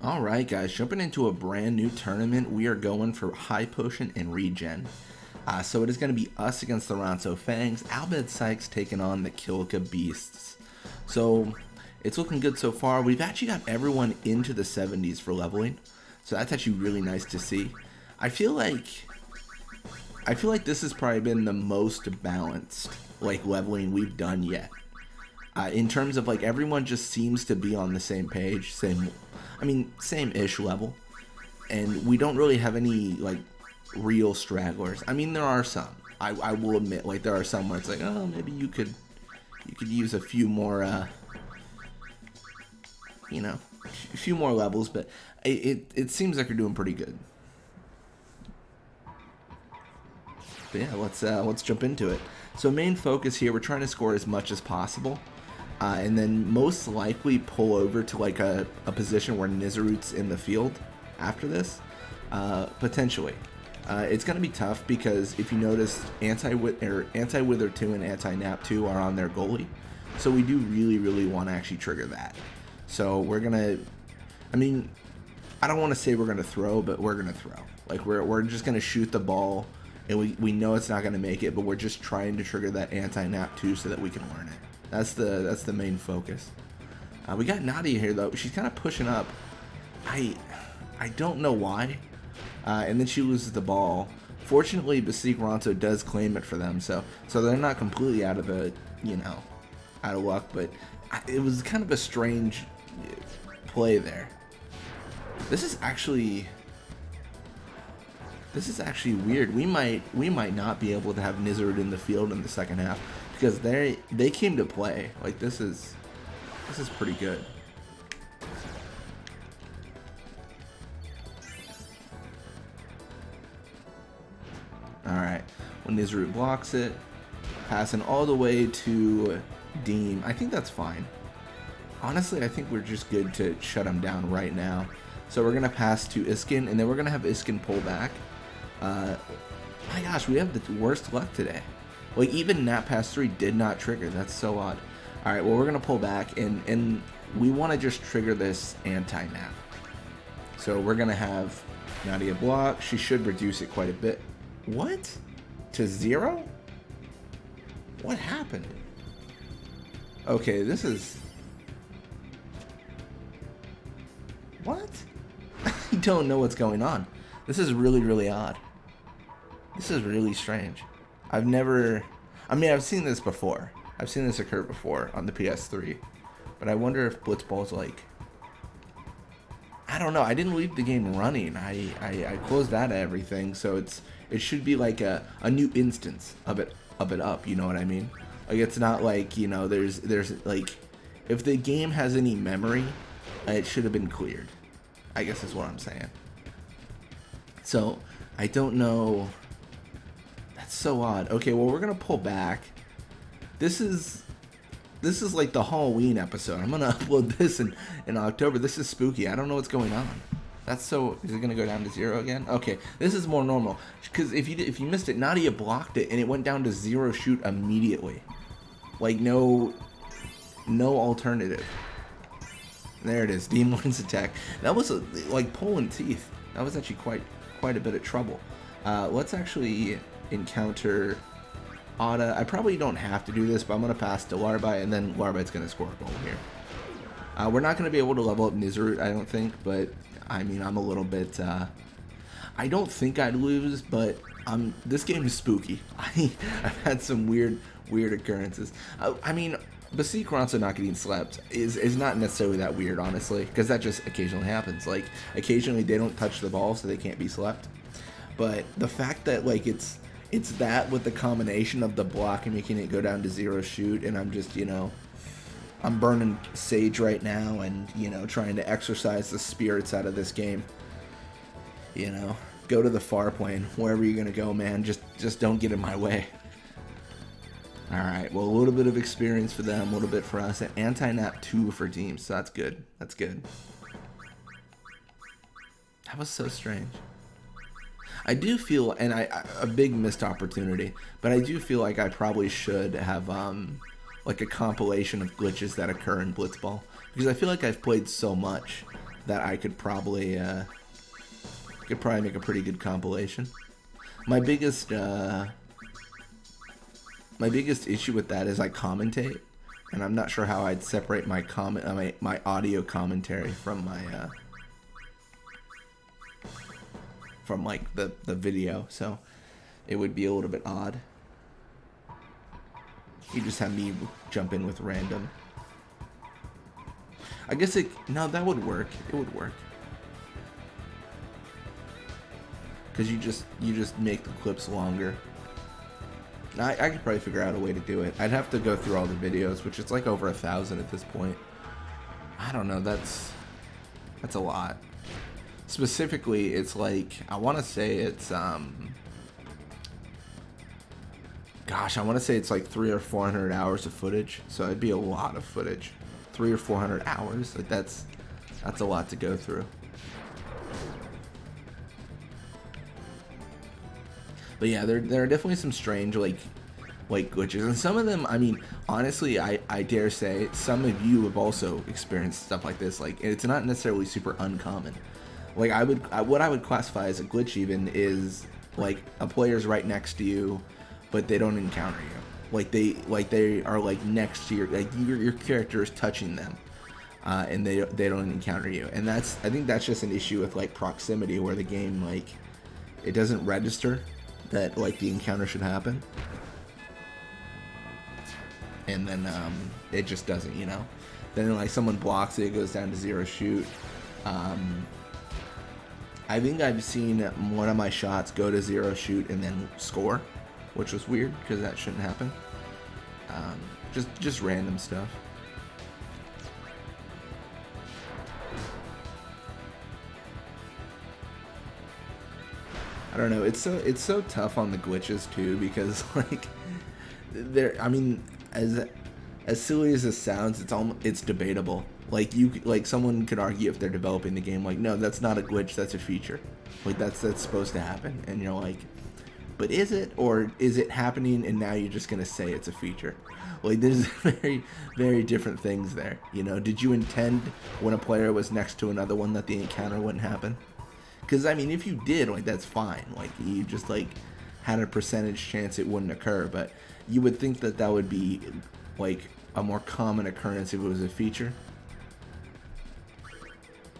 Alright guys, jumping into a brand new tournament, we are going for High Potion and Regen. So it is going to be us against the Ronso Fangs, Albed Sykes taking on the Kilika Beasts. So it's looking good so far. We've actually got everyone into the 70s for leveling, so that's actually really nice to see. I feel like this has probably been the most balanced leveling we've done yet. In terms of everyone just seems to be on the same page, same-ish level, and we don't really have any real stragglers. I mean, there are some. I will admit, there are some where it's oh, maybe you could use a few more, a few more levels, but it seems like you're doing pretty good. But yeah, let's jump into it. So main focus here, we're trying to score as much as possible. And then most likely pull over to a position where Nizarut's in the field after this, potentially. It's going to be tough because if you notice, Anti-Wither 2 and Anti-Nap 2 are on their goalie. So we do really want to actually trigger that. So we're going to, I don't want to say we're going to throw, but we're going to throw. We're just going to shoot the ball, and we know it's not going to make it, but we're just trying to trigger that Anti-Nap 2 so that we can learn it. That's the main focus. We got Nadia here though. She's kind of pushing up. I don't know why. And then she loses the ball. Fortunately, Basik Ronso does claim it for them, so they're not completely out of the out of luck. But it was kind of a strange play there. This is actually weird. We might not be able to have Nizarut in the field in the second half, because they came to play. This is pretty good. Alright, when Nizarut blocks it, passing all the way to Deem. I think that's fine. Honestly, I think we're just good to shut him down right now. So we're gonna pass to Iskin, and then we're gonna have Iskin pull back. My gosh, we have the worst luck today. Even Nap Pass 3 did not trigger. That's so odd. Alright, well, we're going to pull back, and we want to just trigger this anti-nap. So we're going to have Nadia block. She should reduce it quite a bit. What? To 0? What happened? Okay, this is... What? I don't know what's going on. This is really odd. This is really strange. I've seen this before. I've seen this occur before on the PS3. But I wonder if Blitzball's I don't know. I didn't leave the game running. I closed out of everything, so it should be a new instance of it up, you know what I mean? It's not there's if the game has any memory, it should have been cleared. I guess is what I'm saying. So, I don't know. That's so odd. Okay, well, we're gonna pull back. This is the Halloween episode. I'm gonna upload this in October. This is spooky. I don't know what's going on. That's so. Is it gonna go down to 0 again? Okay, this is more normal. Because if you missed it, Nadia blocked it and it went down to 0 shoot immediately. No alternative. There it is. Demon Lord's attack. That was pulling teeth. That was actually quite a bit of trouble. Let's actually encounter Ada. I probably don't have to do this, but I'm going to pass to Larbai, and then Larbite's going to score a goal here. We're not going to be able to level up Nizarut, I don't think, but I'm a little bit... I don't think I'd lose, but this game is spooky. I've had some weird occurrences. Basik Ronso not getting slept is not necessarily that weird, honestly, because that just occasionally happens. Occasionally they don't touch the ball, so they can't be slept. But the fact that it's that with the combination of the block and making it go down to 0 shoot, and I'm just I'm burning sage right now, and trying to exercise the spirits out of this game. Go to the far plane, wherever you're gonna go, man. Just don't get in my way. All right, well, a little bit of experience for them, a little bit for us. Anti-nap 2 for teams, so that's good. That's good. That was so strange. I do feel, and a big missed opportunity, but I do feel like I probably should have a compilation of glitches that occur in Blitzball, because I feel like I've played so much that I could probably make a pretty good compilation. My biggest issue with that is I commentate, and I'm not sure how I'd separate my my audio commentary from my from like the video, so it would be a little bit odd. You just have me jump in with random. I guess no, that would work. It would work. Because you just make the clips longer. I could probably figure out a way to do it. I'd have to go through all the videos, which it's like over 1,000 at this point. I don't know, that's a lot. Specifically, it's like, I want to say it's gosh, I want to say it's like 300 or 400 hours of footage. So it'd be a lot of footage. 300 or 400 hours. Like that's a lot to go through. But yeah, there are definitely some strange like glitches, and some of them, I mean, honestly, I dare say some of you have also experienced stuff like this. Like, it's not necessarily super uncommon. Like, what I would classify as a glitch even is like a player's right next to you, but they don't encounter you. Like they are like next to your character is touching them, and they don't encounter you. And I think that's just an issue with like proximity, where the game like it doesn't register that like the encounter should happen, and then it just doesn't, you know. Then like someone blocks it goes down to 0 shoot. I think I've seen one of my shots go to 0 shoot and then score, which was weird because that shouldn't happen. Just random stuff. I don't know. It's so tough on the glitches too, because like I mean, as silly as this sounds, it's debatable. Like someone could argue if they're developing the game, like, no, that's not a glitch, that's a feature. Like that's supposed to happen, and you're like, but is it, or is it happening and now you're just gonna say it's a feature? Like there's very, very different things there. You know, did you intend when a player was next to another one that the encounter wouldn't happen? Because, I mean, if you did, like, that's fine. Like, you just, like, had a percentage chance it wouldn't occur. But you would think that that would be, like, a more common occurrence if it was a feature.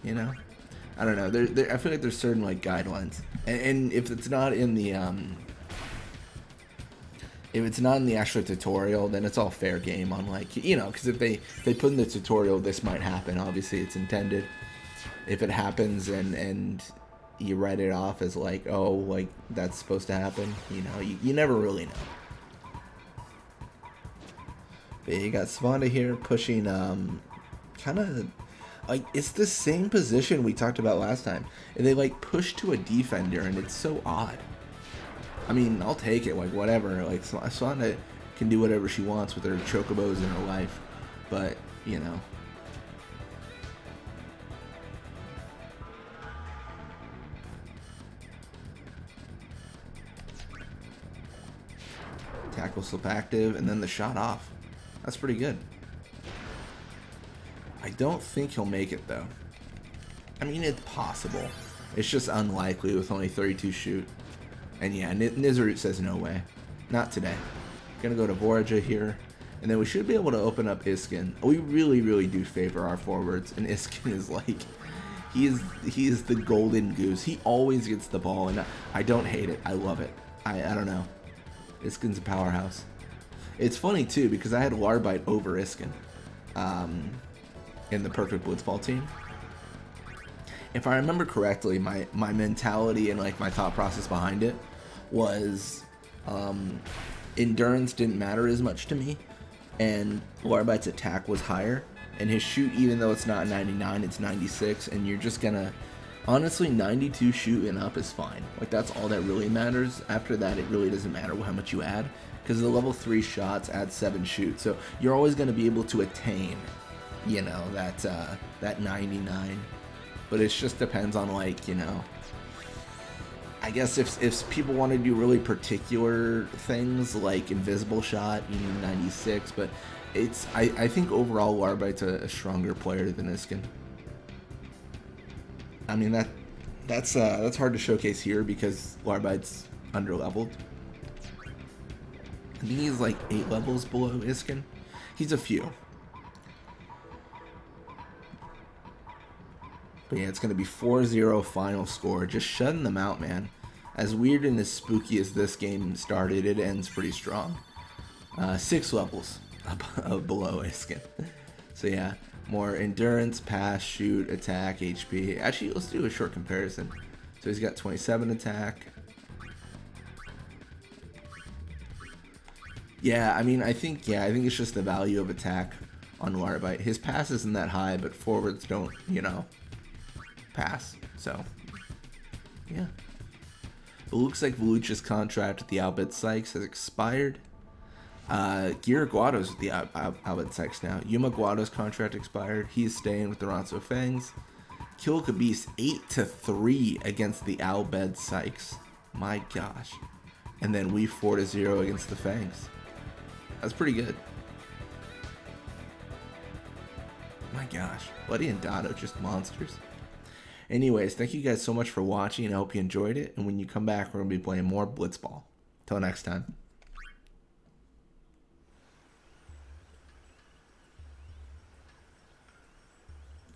You know? I don't know. I feel like there's certain, like, guidelines. And if it's not in the, actual tutorial, then it's all fair game on, like, you know, because if they put in the tutorial, this might happen. Obviously, it's intended. If it happens and you write it off as like, oh, like that's supposed to happen, you know, you never really know. But you got Svanda here pushing kind of like, it's the same position we talked about last time, and they like push to a defender, and it's so odd. I mean, I'll take it, like whatever, like Svanda can do whatever she wants with her chocobos in her life, but you know. Tackle slip active, and then the shot off. That's pretty good. I don't think he'll make it, though. I mean, it's possible. It's just unlikely with only 32 shoot. And yeah, Nizarut says no way. Not today. Gonna go to Vorja here. And then we should be able to open up Iskin. We really, really do favor our forwards. And Iskin is like... He is the golden goose. He always gets the ball, and I don't hate it. I love it. I don't know. Iskin's a powerhouse. It's funny too, because I had Larbite over Iskin in the perfect Blitzball team. If I remember correctly, my mentality and like my thought process behind it was endurance didn't matter as much to me, and Larbite's attack was higher, and his shoot, even though it's not 99, it's 96, and you're just gonna... Honestly, 92 shoot and up is fine. Like, that's all that really matters. After that, it really doesn't matter how much you add, because the level 3 shots add 7 shoot. So you're always going to be able to attain, you know, that 99. But it just depends on, like, you know, I guess if people want to do really particular things, like invisible shot, you need 96. But I think overall, Larbite's a stronger player than Iskin. I mean that's hard to showcase here because Larbite's underleveled. I think he's like 8 levels below Iskin. He's a few. But yeah, it's going to be 4-0 final score. Just shutting them out, man. As weird and as spooky as this game started, it ends pretty strong. 6 levels below Iskin. So yeah, more endurance, pass, shoot, attack, HP. Actually, let's do a short comparison. So he's got 27 attack. Yeah, I mean, I think it's just the value of attack on Larbite. His pass isn't that high, but forwards don't, pass. So, yeah. It looks like Volucha's contract with the Albed Sykes has expired. Gira Guado's with the Albed Sykes now. Yuma Guado's contract expired. He's staying with the Ronso Fangs. Kilika Beast 8-3 against the Albed Sykes. My gosh. And then we 4-0 against the Fangs. That's pretty good. My gosh. Buddy and Dotto, just monsters. Anyways, thank you guys so much for watching. I hope you enjoyed it. And when you come back, we're going to be playing more Blitzball. Till next time.